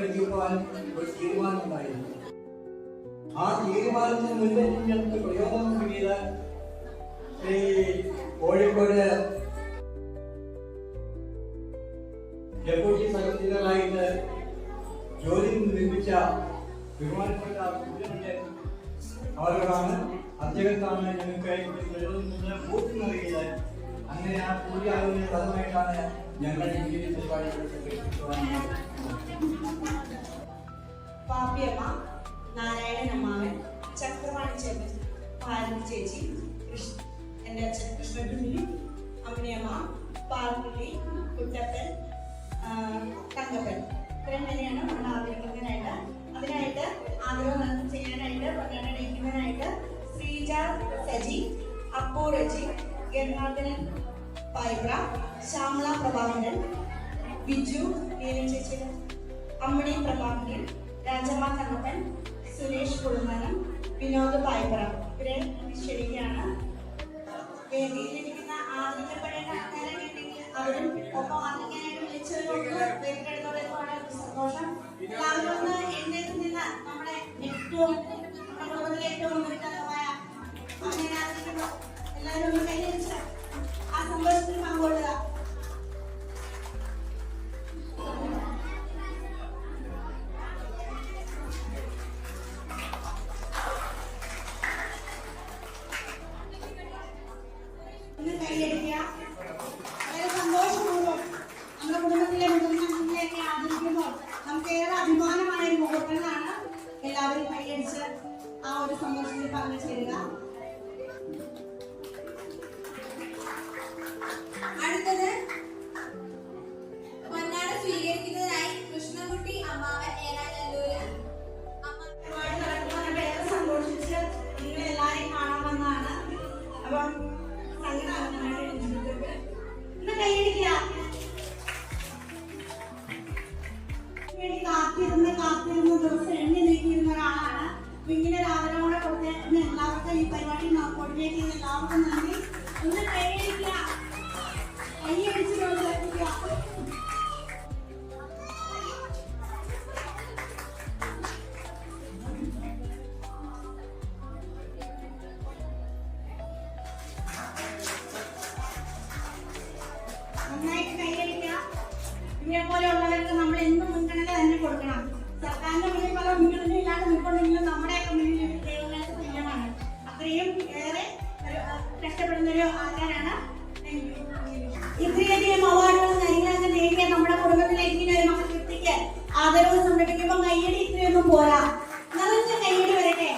സംഘടിപ്പിക്കുവാൻ ഒരു തീരുമാനമുണ്ടായിരുന്നു. ആ തീരുമാനത്തിന് മുൻപ് പ്രയോജനം കിട്ടിയത് ശ്രീ കോഴിക്കോട് ഡെപ്യൂട്ടി സെക്രട്ടറികളായിട്ട് ജോലി നിർമ്മിച്ച ബഹുമാനപ്പെട്ട ആളുകളാണ്. അദ്ദേഹത്താണ് ഞങ്ങൾക്ക് ബൂത്ത് നൽകിയത്. അങ്ങനെ ആ കൂടിയാകുന്ന ഫലമായിട്ടാണ് ഞങ്ങൾ ഈ പരിപാടികൾ സംഘടിപ്പിക്കുവാൻ. പാപ്പിയമ്മ, നാരായണൻ അമ്മാവൻ, ചക്രവാണി ചേട്ടൻ, ഭാരതി ചേച്ചി, എൻ്റെ അച്ഛൻ കൃഷ്ണകുഞ്ഞി, അമ്മയമ്മ, പാർക്കുട്ടി, കുട്ടപ്പൻ, തങ്കപ്പൻ, ഇത്രയും പേരെയാണ് നമ്മൾ ആദരിക്കുന്നതിനായിട്ട്. അതിനായിട്ട് ആദരവ് ചെയ്യാനായിട്ട് പ്രകടനയിക്കുന്നതിനായിട്ട് ശ്രീജ സജി, അപ്പു രജി, ഗർണാഥനൻ പൈബ്ര, ശ്യാമള പ്രഭാകരൻ, ബിജു ചേച്ചി, അമ്മണി പ്രഭാകരൻ, രാജമ്മ തങ്കപ്പൻ, സുരേഷ് കുളുമനം, വിനോദ് പൈബ്ര, ഇവരെ ക്ഷണിക്കുകയാണ്. വേദിയിലിരിക്കുന്ന ആദരിക്കപ്പെടേണ്ട ആൾക്കാരുണ്ടെങ്കിൽ അവരും ഒപ്പം ആദരിക്കാനായിട്ട് വിളിച്ചവരോട് വേദിക്കെടുത്തോളെന്ന് സന്തോഷം. എല്ലാവരും ഒന്ന് എഴുന്നേറ്റ് നിന്ന് നമ്മുടെ കുടുംബത്തിലെ ഏറ്റവും മുൻഗണനമായ അങ്ങനെ ആദരിക്കുമ്പോൾ എല്ലാവരും ഒന്ന് കൈവരിച്ച് ആ സന്തോഷത്തിൽ പങ്കുകൊള്ളുക. കൈയടിക്കുക. വളരെ സന്തോഷപൂർവ്വം നമ്മുടെ കുടുംബത്തിലെ മുതിർന്നവരെയൊക്കെ ആദരിക്കുമ്പോൾ നമുക്ക് ഏറെ അഭിമാനമായ ഒരു മുഹൂർത്തങ്ങളാണ്. എല്ലാവരും കൈയടിച്ച് ആ ഒരു സന്തോഷത്തിൽ പങ്കുചേരുക. അടുത്തത് പൊന്നാട സ്വീകരിക്കുന്നതിനായി കൃഷ്ണകുട്ടി അമ്മാവൻ ഏനാനല്ലൂര്. ഒരുപാട് നടക്കുമ്പോൾ ഏറെ സന്തോഷിച്ച് നിങ്ങൾ എല്ലാവരെയും കാണാമെന്നാണ്. അപ്പം ഇന്ന് കൈയടിക്കുക. കാത്തിരുന്ന് ദിവസം എണ്ണി നീക്കിയിരുന്ന ഒരാളാണ്. ഇങ്ങനെ ഒരു ആദരവോടെ കൊടുത്ത് എല്ലാവർക്കും ഈ പരിപാടി കോർഡിനേറ്റ് ചെയ്യുന്ന എല്ലാവർക്കും നന്ദി. ഒന്ന് കൈയടിക്കുക, കൈയടിച്ച് പ്രോത്സാഹിപ്പിക്കുക. നന്നായിട്ട് കൈയടിക്കുക. ഇവരെ പോലെയുള്ളവർക്ക് നമ്മൾ എന്നും മുൻഗണന തന്നെ കൊടുക്കണം. സർക്കാരിന്റെ മുന്നിൽ പല മുൻഗണന ഇല്ലാതെ നിൽക്കുന്നെങ്കിലും നമ്മുടെയൊക്കെ മുന്നിൽ ദൈവങ്ങൾക്ക് തുല്യമാണ്. അത്രയും ഏറെ കഷ്ടപ്പെടുന്ന ഒരു ആൾക്കാരാണ്. ഇത്രയധികം അവാർഡുകൾ നേടിയ നമ്മുടെ കുടുംബത്തിലെ ഇങ്ങനെ ഒരു മഹത്വത്തിക്ക് ആദരവ് സംഘടിപ്പിക്കുമ്പോൾ കയ്യടി ഇത്രയൊന്നും പോരാ. നിറഞ്ഞ കയ്യടി വരട്ടെ.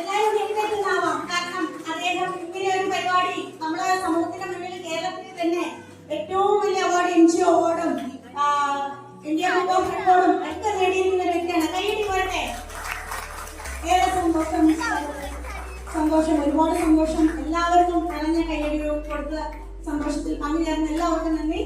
എല്ലാവരും എഴുന്നേറ്റുന്നാവാം. കാരണം അദ്ദേഹം ഇങ്ങനെ ഒരു പരിപാടി നമ്മുടെ സമൂഹത്തിന്റെ മുന്നിൽ കേരളത്തിൽ തന്നെ ഏറ്റവും വലിയ അവാർഡ് NGO അവാർഡും ഇന്ത്യ ബുക്ക് ഓഫ് റെക്കോർഡും ഒക്കെ നേടിയിരിക്കുന്ന ഒരു വ്യക്തിയാണ്. കൈയടി പോരട്ടെ. ഏറെ സന്തോഷം, ഒരുപാട് സന്തോഷം. എല്ലാവർക്കും നിറഞ്ഞ കൈയടി കൊടുത്ത് സന്തോഷത്തിൽ പങ്കുചേർന്ന എല്ലാവർക്കും നന്ദി.